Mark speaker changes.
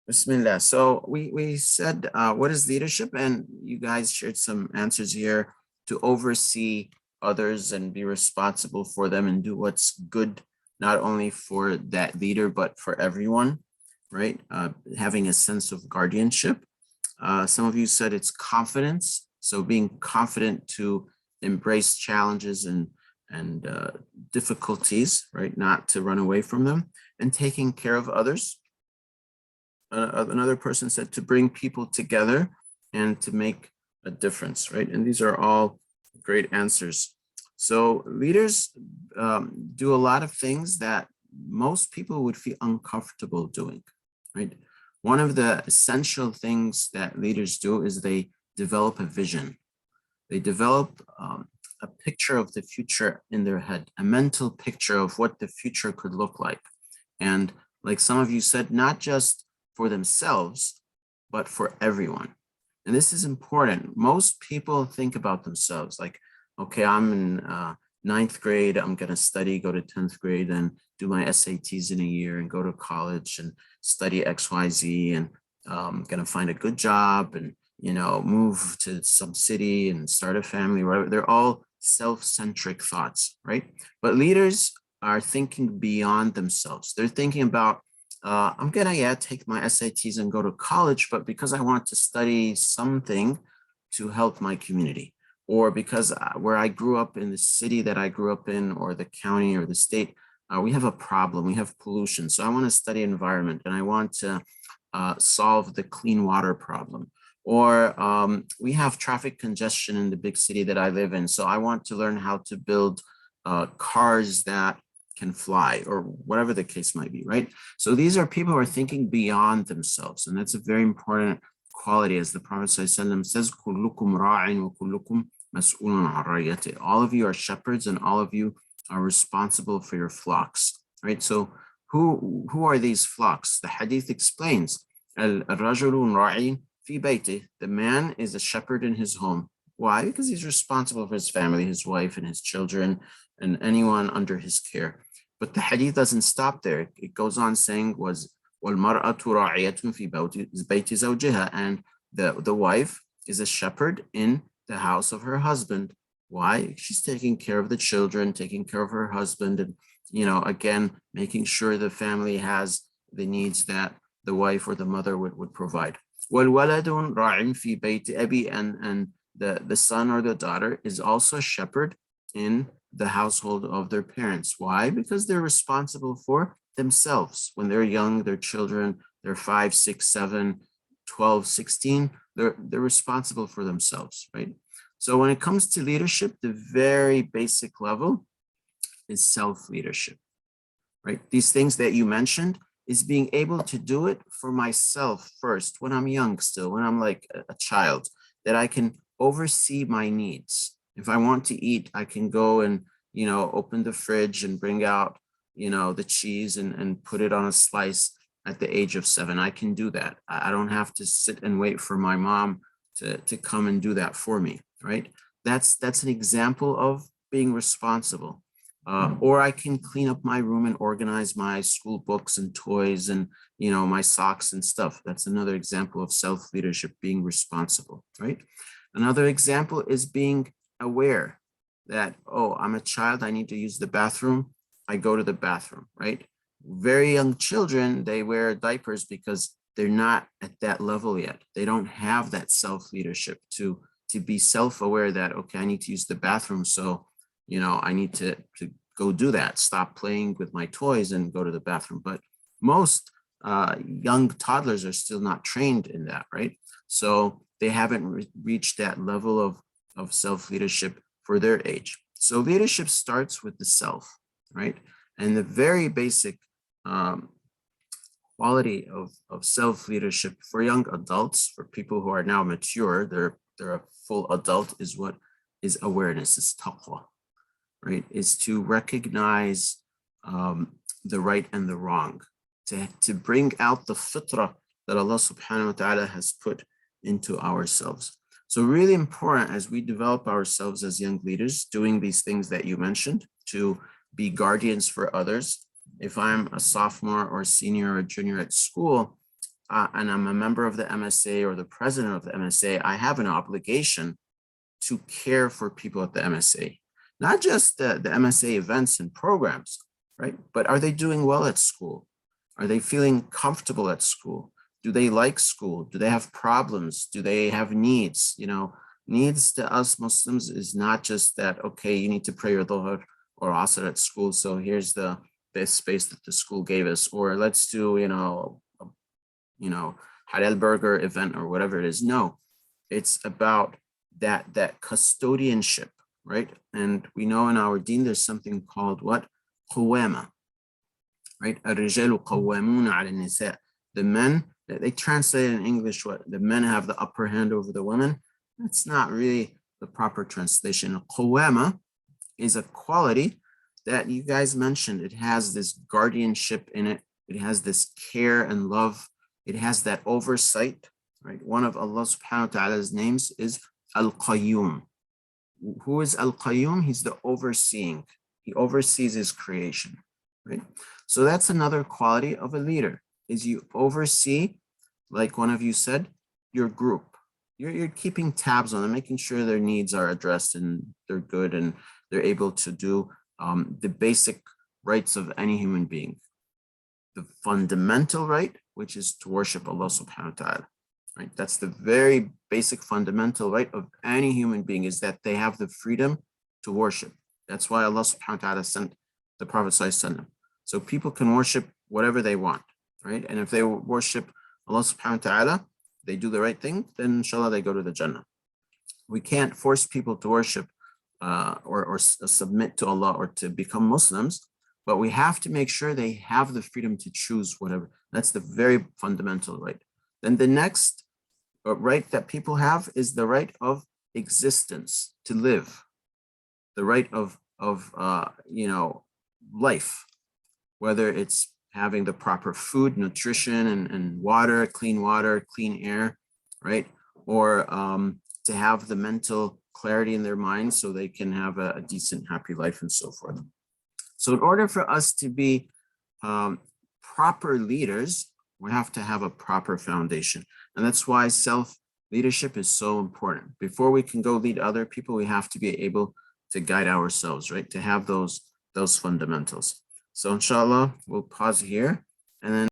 Speaker 1: Bismillah. So we said, what is leadership? And you guys shared some answers here: to oversee others and be responsible for them and do what's good, not only for that leader, but for everyone, right? Having a sense of guardianship. Some of you said it's confidence. So being confident to embrace challenges and difficulties, right? Not to run away from them, and taking care of others. Another person said to bring people together and to make a difference, right? And these are all great answers. So leaders do a lot of things that most people would feel uncomfortable doing, right? One of the essential things that leaders do is they develop a vision. They develop a picture of the future in their head, a mental picture of what the future could look like. And like some of you said, not just for themselves, but for everyone. And this is important. Most people think about themselves like, okay, I'm in ninth grade, I'm gonna study, go to 10th grade and do my SATs in a year and go to college and study XYZ, and gonna find a good job and move to some city and start a family, whatever. They're all self-centric thoughts, right? But leaders are thinking beyond themselves. They're thinking about, I'm gonna take my SATs and go to college, but because I want to study something to help my community, or because where I grew up in the city that I grew up in, or the county or the state, we have a problem, we have pollution. So I want to study environment and I want to solve the clean water problem. Or we have traffic congestion in the big city that I live in. So I want to learn how to build cars that can fly, or whatever the case might be, right? So these are people who are thinking beyond themselves. And that's a very important quality, as the Prophet ﷺ says, كُلُّكُمْ رَاعٍ وَكُلُّكُمْ مَسْئُولٌ عَنْ رَعِيَّتِهِ. All of you are shepherds and all of you are responsible for your flocks, right? So who are these flocks? The hadith explains, الرَّجُلُ رَاعٍ فِي بَيْتِهِ. The man is a shepherd in his home. Why? Because he's responsible for his family, his wife and his children, and anyone under his care. But the hadith doesn't stop there. It goes on saying, وَالْمَرْأَةُ رَاعِيَةٌ فِي بَيْتِ زَوْجِهَا. And the wife is a shepherd in the house of her husband. Why? She's taking care of the children, taking care of her husband, and again, making sure the family has the needs that the wife or the mother would provide. وَالْوَلَدٌ رَاعٍ فِي بَيْتِ أَبِي. And the son or the daughter is also a shepherd in the household of their parents. Why? Because they're responsible for themselves. When they're young, they're children, they're 5, 6, 7, 12, 16, they're responsible for themselves, right? So when it comes to leadership, the very basic level is self-leadership, right? These things that you mentioned is being able to do it for myself first, when I'm young still, when I'm like a child, that I can oversee my needs. If I want to eat, I can go and, open the fridge and bring out, the cheese and put it on a slice at the age of 7. I can do that. I don't have to sit and wait for my mom to come and do that for me, right? That's an example of being responsible. Or I can clean up my room and organize my school books and toys and, my socks and stuff. That's another example of self-leadership, being responsible, right? Another example is being aware that, oh, I'm a child, I need to use the bathroom. I go to the bathroom, right? Very young children, they wear diapers because they're not at that level yet. They don't have that self-leadership to be self-aware that, okay, I need to use the bathroom. So, I need to go do that, stop playing with my toys and go to the bathroom. But most young toddlers are still not trained in that, right? So they haven't reached that level of self-leadership for their age. So leadership starts with the self, right? And the very basic quality of self-leadership for young adults, for people who are now mature, they're a full adult, is what is awareness, is taqwa, right? Is to recognize the right and the wrong, to bring out the fitrah that Allah subhanahu wa ta'ala has put into ourselves. So really important as we develop ourselves as young leaders, doing these things that you mentioned, to be guardians for others. If I'm a sophomore or senior or junior at school, and I'm a member of the MSA or the president of the MSA, I have an obligation to care for people at the MSA, not just the MSA events and programs, right? But are they doing well at school? Are they feeling comfortable at school? Do they like school? Do they have problems? Do they have needs? You know, needs to us Muslims is not just that, okay, you need to pray your dhuhr or asr at school. So here's the space that the school gave us, or let's do, halal burger event or whatever it is. No, it's about that custodianship, right? And we know in our deen there's something called what? Qawama, right? الرجال قوامون على النساء. The men, they translate in English what? The men have the upper hand over the women. That's not really the proper translation. Qawama is a quality that you guys mentioned. It has this guardianship in it. It has this care and love. It has that oversight, right? One of Allah subhanahu wa ta'ala's names is Al-Qayyum. Who is Al-Qayyum? He's the overseeing. He oversees his creation, right? So that's another quality of a leader, is you oversee, like one of you said, your group. You're keeping tabs on them, making sure their needs are addressed and they're good and they're able to do the basic rights of any human being. The fundamental right, which is to worship Allah subhanahu wa ta'ala, right? That's the very basic fundamental right of any human being, is that they have the freedom to worship. That's why Allah subhanahu wa ta'ala sent the Prophet sallallahu alaihi wasallam. So people can worship whatever they want, right? And if they worship Allah subhanahu wa ta'ala, they do the right thing, then inshallah they go to the Jannah. We can't force people to worship or submit to Allah or to become Muslims, but we have to make sure they have the freedom to choose whatever. That's the very fundamental right. Then the next right that people have is the right of existence, to live, the right of life, whether it's having the proper food, nutrition, and water, clean air, right? Or to have the mental clarity in their minds so they can have a decent, happy life and so forth. So in order for us to be proper leaders, we have to have a proper foundation. And that's why self-leadership is so important. Before we can go lead other people, we have to be able to guide ourselves, right? To have those fundamentals. So inshallah, we'll pause here and then